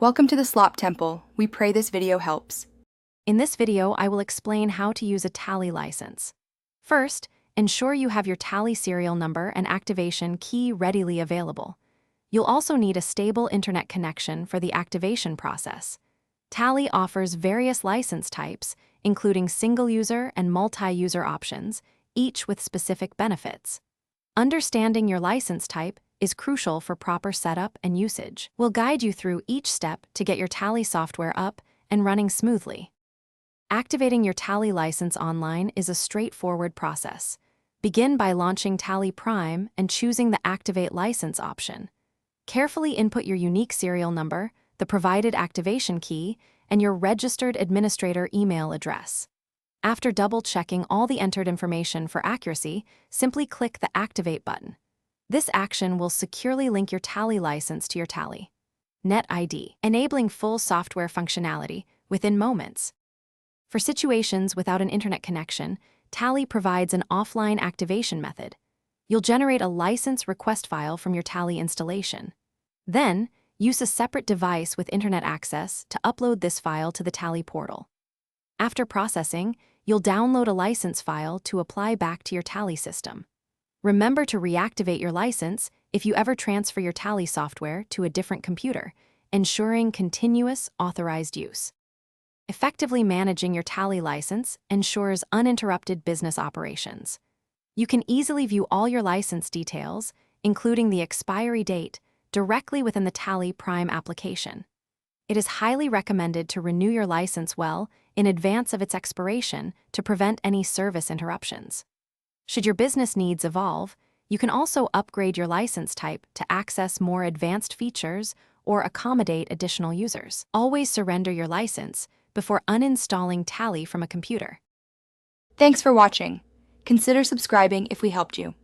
Welcome to the Slop Temple. We pray this video helps. In this video, I will explain how to use a Tally license. First, ensure you have your Tally serial number and activation key readily available. You'll also need a stable internet connection for the activation process. Tally offers various license types, including single-user and multi-user options, each with specific benefits. Understanding your license type is crucial for proper setup and usage. We'll guide you through each step to get your Tally software up and running smoothly. Activating your Tally license online is a straightforward process. Begin by launching Tally Prime and choosing the Activate License option. Carefully input your unique serial number, the provided activation key, and your registered administrator email address. After double-checking all the entered information for accuracy, simply click the Activate button. This action will securely link your Tally license to your Tally NetID, enabling full software functionality within moments. For situations without an internet connection, Tally provides an offline activation method. You'll generate a license request file from your Tally installation. Then, use a separate device with internet access to upload this file to the Tally portal. After processing, you'll download a license file to apply back to your Tally system. Remember to reactivate your license if you ever transfer your Tally software to a different computer, ensuring continuous authorized use. Effectively managing your Tally license ensures uninterrupted business operations. You can easily view all your license details, including the expiry date, directly within the Tally Prime application. It is highly recommended to renew your license well in advance of its expiration to prevent any service interruptions. Should your business needs evolve, you can also upgrade your license type to access more advanced features or accommodate additional users. Always surrender your license before uninstalling Tally from a computer. Thanks for watching. Consider subscribing if we helped you.